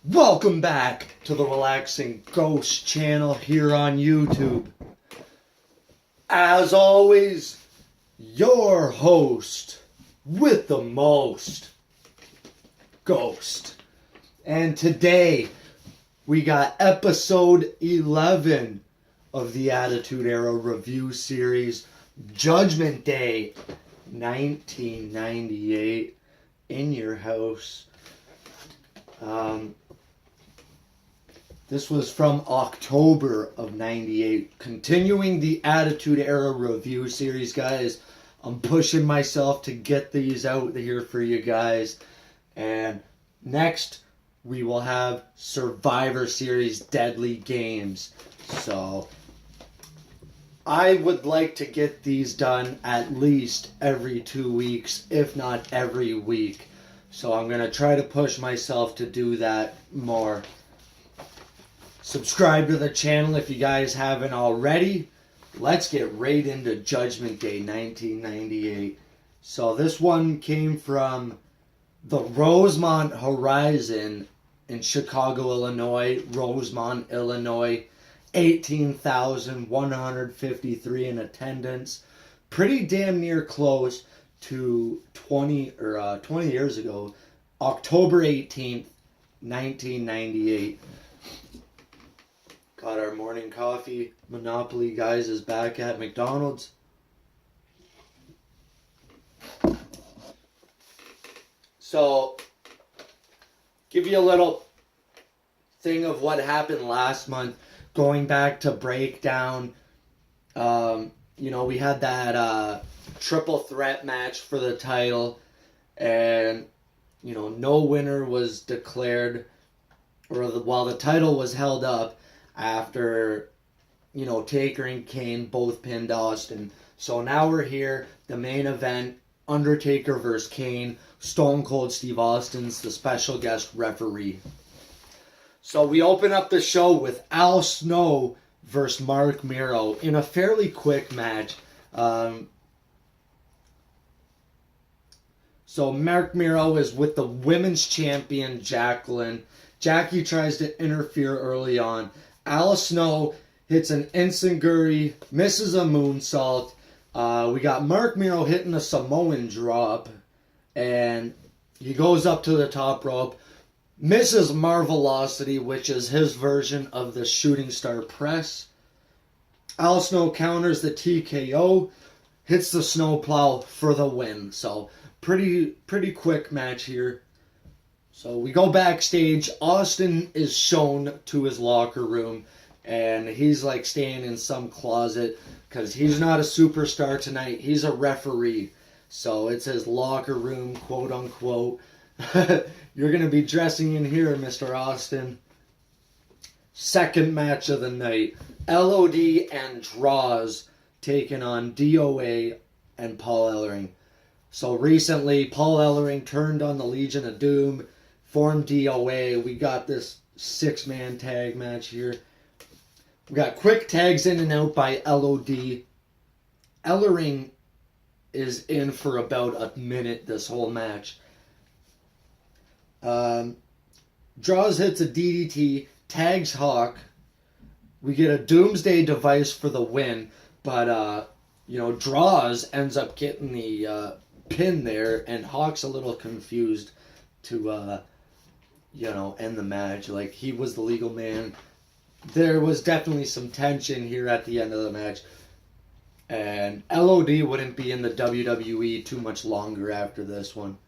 Welcome back to the Relaxing Ghost channel here on YouTube. As always, your host with the most, Ghost. And today, we got episode 11 of the Attitude Era review series, Judgment Day 1998, in your house. This was from October of 98. Continuing the Attitude Era review series, guys. I'm pushing myself to get these out here for you guys. And next, we will have Survivor Series Deadly Games. So, I would like to get these done at least every 2 weeks, if not every week. So I'm going to try to push myself to do that more. Subscribe to the channel if you guys haven't already. Let's get right into Judgment Day 1998. So this one came from the Rosemont Horizon in Chicago, Illinois. Rosemont, Illinois. 18,153 in attendance. Pretty damn near close to 20 years ago. October 18th, 1998. Got our morning coffee. Monopoly guys is back at McDonald's. So, give you a little thing of what happened last month. Going back to Breakdown. We had that triple threat match for the title. And, no winner was declared. While the title was held up. After, Taker and Kane both pinned Austin. So now we're here, the main event, Undertaker versus Kane. Stone Cold Steve Austin's the special guest referee. So we open up the show with Al Snow versus Mark Miro in a fairly quick match. So Mark Miro is with the women's champion, Jacqueline. Jackie tries to interfere early on. Al Snow hits an enziguri, misses a moonsault. We got Mark Miro hitting a Samoan drop. And he goes up to the top rope. Misses Marvelocity, which is his version of the shooting star press. Al Snow counters the TKO. Hits the snowplow for the win. So, pretty quick match here. So we go backstage. Austin is shown to his locker room. And he's like staying in some closet. Because he's not a superstar tonight. He's a referee. So it's his locker room, quote unquote. You're going to be dressing in here, Mr. Austin. Second match of the night. LOD and Draws taking on DOA and Paul Ellering. So recently, Paul Ellering turned on the Legion of Doom. Formed DOA. We got this 6-man tag match here. We got quick tags in and out by LOD. Ellering is in for about a minute this whole match. Draws hits a DDT. Tags Hawk. We get a Doomsday device for the win. But, Draws ends up getting the pin there. And Hawk's a little confused to... end the match. Like, he was the legal man. There was definitely some tension here at the end of the match. And LOD wouldn't be in the WWE too much longer after this one.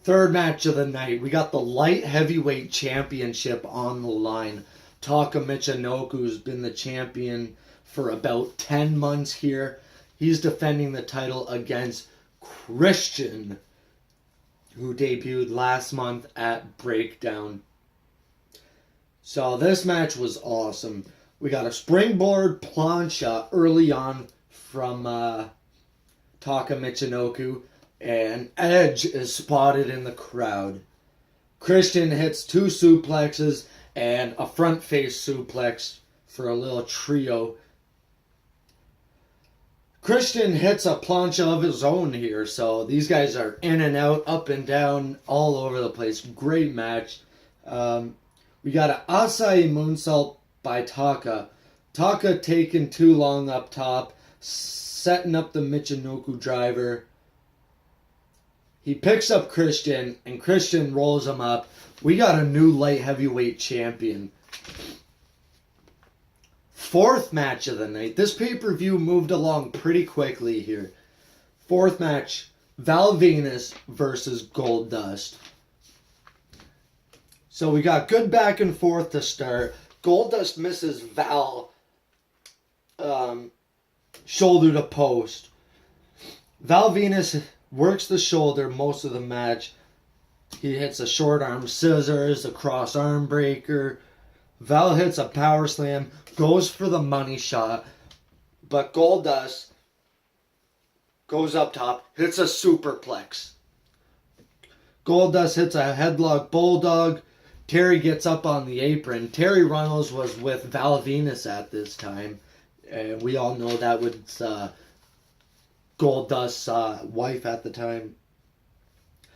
Third match of the night. We got the light heavyweight championship on the line. Taka Michinoku's been the champion for about 10 months here. He's defending the title against Christian, who debuted last month at Breakdown. So this match was awesome. We got a springboard plancha early on from Taka Michinoku, and Edge is spotted in the crowd. Christian hits 2 suplexes and a front face suplex for a little trio. Christian hits a plancha of his own here, so these guys are in and out, up and down, all over the place. Great match. We got an Asai moonsault by Taka. Taka taking too long up top, setting up the Michinoku driver. He picks up Christian, and Christian rolls him up. We got a new light heavyweight champion. Fourth match of the night. This pay-per-view moved along pretty quickly here. Fourth match, Val Venus versus Goldust. So we got good back and forth to start. Goldust misses Val shoulder to post. Val Venus works the shoulder most of the match. He hits a short arm scissors, a cross arm breaker. Val hits a power slam, goes for the money shot, but Goldust goes up top, hits a superplex. Goldust hits a headlock bulldog. Terry gets up on the apron. Terry Runnels was with Val Venus at this time. And we all know that was Goldust's wife at the time.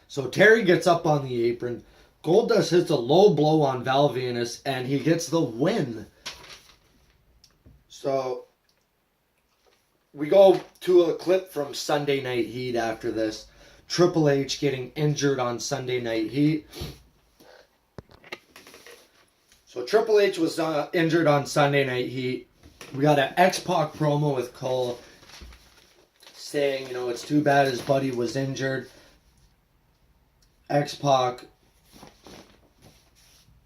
So Terry gets up on the apron. Goldust hits a low blow on Val Venus, and he gets the win. So we go to a clip from Sunday Night Heat after this. Triple H getting injured on Sunday Night Heat. So Triple H was injured on Sunday Night Heat. We got an X-Pac promo with Cole saying, you know, it's too bad his buddy was injured. X-Pac,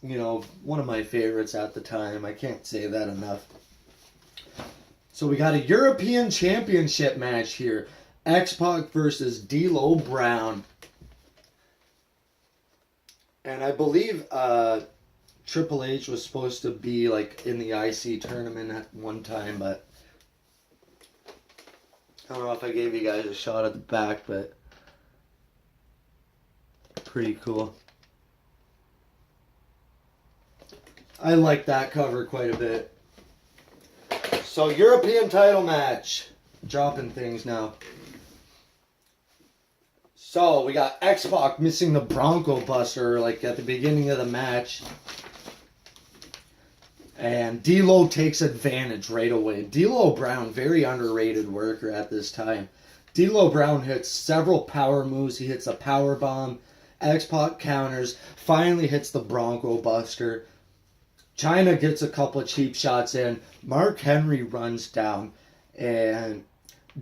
you know, one of my favorites at the time. I can't say that enough. So we got a European Championship match here. X-Pac versus D'Lo Brown. And I believe Triple H was supposed to be like in the IC tournament at one time, but I don't know if I gave you guys a shot at the back, but pretty cool. I like that cover quite a bit. So European title match. Dropping things now. So we got X-Pac missing the Bronco Buster like at the beginning of the match. And D'Lo takes advantage right away. D'Lo Brown, very underrated worker at this time. D'Lo Brown hits several power moves. He hits a power bomb. X-Pac counters. Finally hits the Bronco Buster. China gets a couple of cheap shots in. Mark Henry runs down. And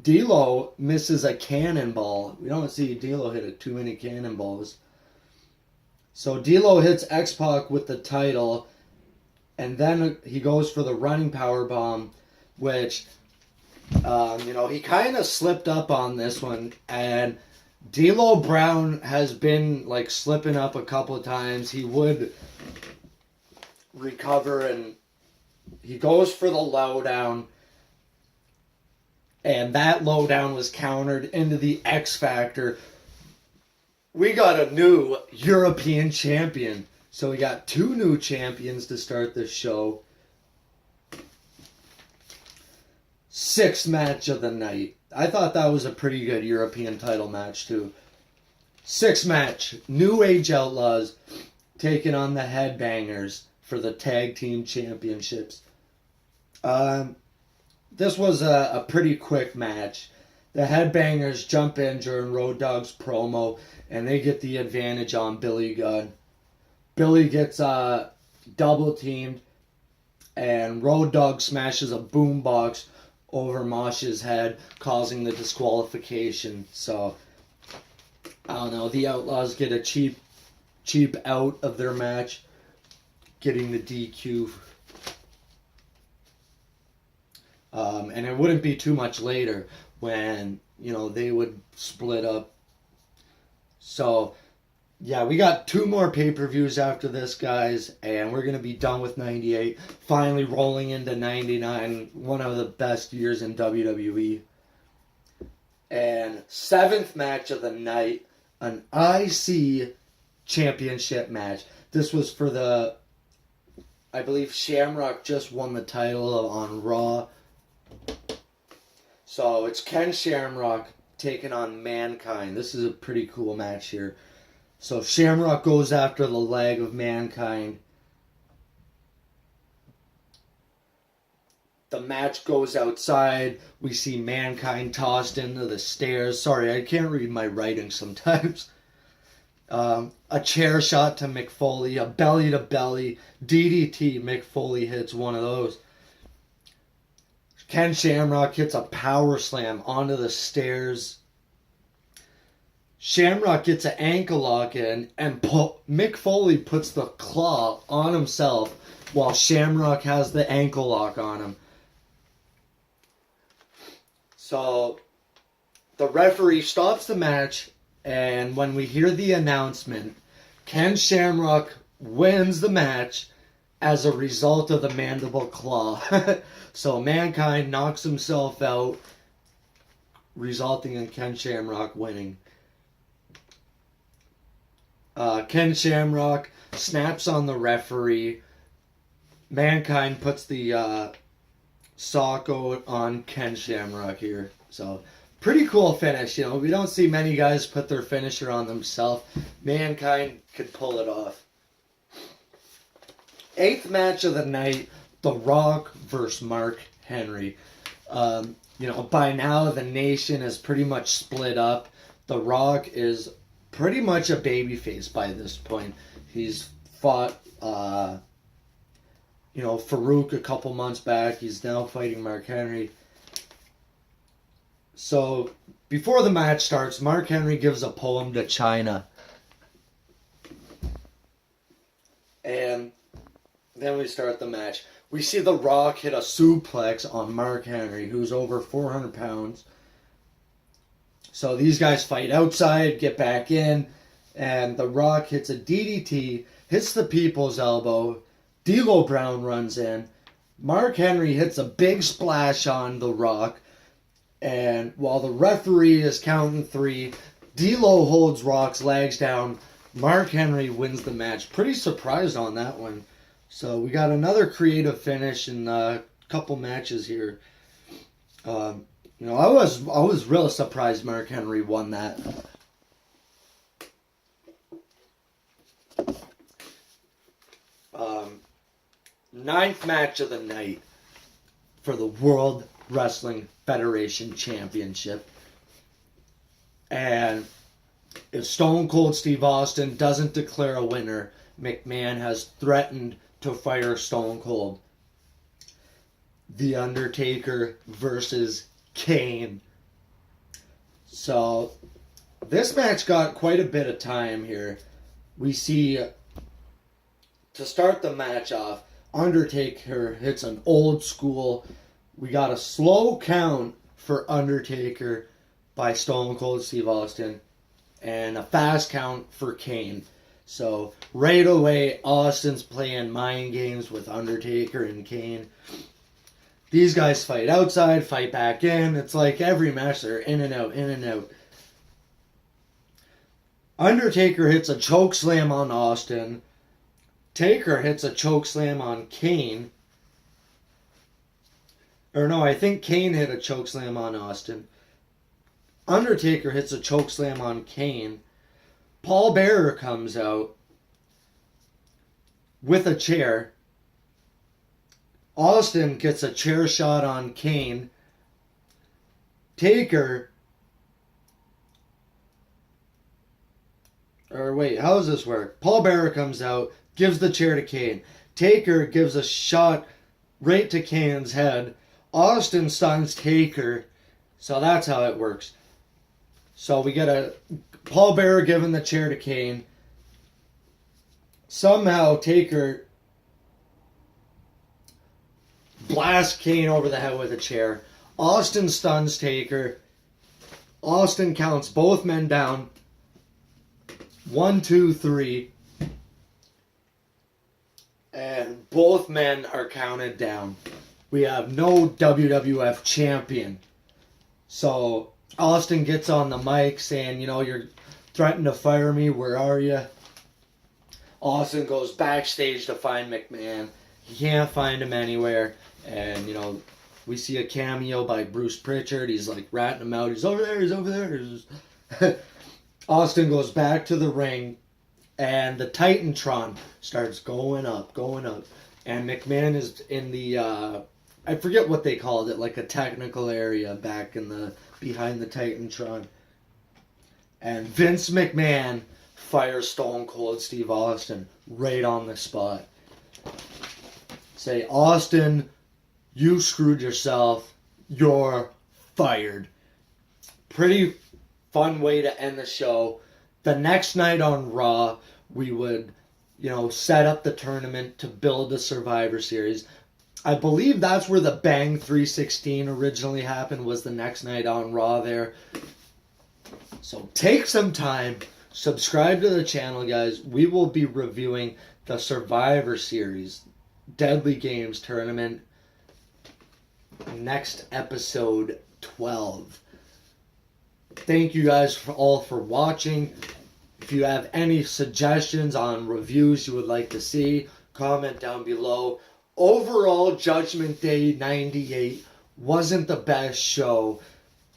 D'Lo misses a cannonball. We don't see D'Lo hit too many cannonballs. So D'Lo hits X-Pac with the title. And then he goes for the running power bomb, which, you know, he kind of slipped up on this one. And D'Lo Brown has been, like, slipping up a couple of times. He would recover, and he goes for the lowdown. And that lowdown was countered into the X Factor. We got a new European champion. So we got two new champions to start this show. Sixth match of the night. I thought that was a pretty good European title match too. Sixth match. New Age Outlaws taking on the Headbangers for the Tag Team Championships. This was a pretty quick match. The Headbangers jump in during Road Dogg's promo, and they get the advantage on Billy Gunn. Billy gets double teamed, and Road Dogg smashes a boombox over Mosh's head, causing the disqualification. So, I don't know, the Outlaws get a cheap out of their match, getting the DQ. And it wouldn't be too much later when, you know, they would split up. So, yeah, we got two more pay-per-views after this, guys, and we're going to be done with 98, finally rolling into 99, one of the best years in WWE. And seventh match of the night, an IC championship match. This was for the, I believe Shamrock just won the title on Raw. So it's Ken Shamrock taking on Mankind. This is a pretty cool match here. So Shamrock goes after the leg of Mankind. The match goes outside. We see Mankind tossed into the stairs. Sorry, I can't read my writing sometimes. A chair shot to Mick Foley, a belly to belly DDT. Mick Foley hits one of those. Ken Shamrock hits a power slam onto the stairs. Shamrock gets an ankle lock in, and Mick Foley puts the claw on himself while Shamrock has the ankle lock on him. So the referee stops the match, and when we hear the announcement, Ken Shamrock wins the match as a result of the mandible claw. So Mankind knocks himself out, resulting in Ken Shamrock winning. Ken Shamrock snaps on the referee. Mankind puts the sock on Ken Shamrock here. So pretty cool finish. You know, we don't see many guys put their finisher on themselves. Mankind could pull it off. 8th match of the night, The Rock versus Mark Henry. You know, by now the nation is pretty much split up. The Rock is pretty much a babyface by this point. He's fought, you know, Farouk a couple months back. He's now fighting Mark Henry. So, before the match starts, Mark Henry gives a poem to China. And then we start the match. We see The Rock hit a suplex on Mark Henry, who's over 400 pounds. So these guys fight outside, get back in, and The Rock hits a DDT, hits the people's elbow. D'Lo Brown runs in. Mark Henry hits a big splash on The Rock. And while the referee is counting 3, D'Lo holds Rock's legs down. Mark Henry wins the match. Pretty surprised on that one. So we got another creative finish in a couple matches here. You know, I was real surprised Mark Henry won that. Ninth match of the night for the World Wrestling Federation Championship. And if Stone Cold Steve Austin doesn't declare a winner, McMahon has threatened to fire Stone Cold. The Undertaker versus Kane. So this match got quite a bit of time here. We see, to start the match off, Undertaker hits an old school. We got a slow count for Undertaker by Stone Cold Steve Austin and a fast count for Kane. So right away, Austin's playing mind games with Undertaker and Kane. These guys fight outside, fight back in. It's like every match, they're in and out, in and out. Undertaker hits a choke slam on Austin. Taker hits a choke slam on Kane. Or no, I think Kane hit a choke slam on Austin. Undertaker hits a choke slam on Kane. Paul Bearer comes out with a chair. Austin gets a chair shot on Kane. Taker... Or wait, how does this work? Paul Bearer comes out, gives the chair to Kane. Taker gives a shot right to Kane's head. Austin stuns Taker. So that's how it works. So we get a Paul Bearer giving the chair to Kane. Somehow Taker blasts Kane over the head with a chair. Austin stuns Taker. Austin counts both men down. 1, 2, 3. And both men are counted down. We have no WWF champion. So Austin gets on the mic saying, you know, you're threatening to fire me. Where are you? Austin goes backstage to find McMahon. He can't find him anywhere. And, you know, we see a cameo by Bruce Pritchard. He's like ratting him out. He's over there. He's over there. Austin goes back to the ring. and the Titantron starts going up, and McMahon is in the I forget what they called it, like a technical area back in the behind the Titantron, and Vince McMahon fires Stone Cold Steve Austin right on the spot. Say, Austin, you screwed yourself. You're fired. Pretty fun way to end the show. The next night on Raw, we would, set up the tournament to build the Survivor Series. I believe that's where the Bang 316 originally happened, was the next night on Raw there. So take some time, subscribe to the channel, guys. We will be reviewing the Survivor Series Deadly Games tournament next episode 12. Thank you guys all for watching. If you have any suggestions on reviews you would like to see, comment down below. Overall, Judgment Day 98 wasn't the best show,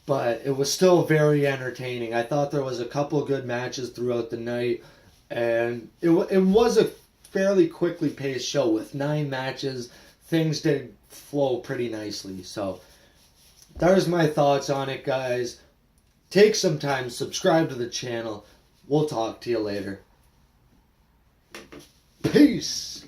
but it was still very entertaining. I thought there was a couple good matches throughout the night, and it was a fairly quickly paced show with 9 matches. Things did flow pretty nicely. So there's my thoughts on it, guys. Take some time, subscribe to the channel. We'll talk to you later. Peace.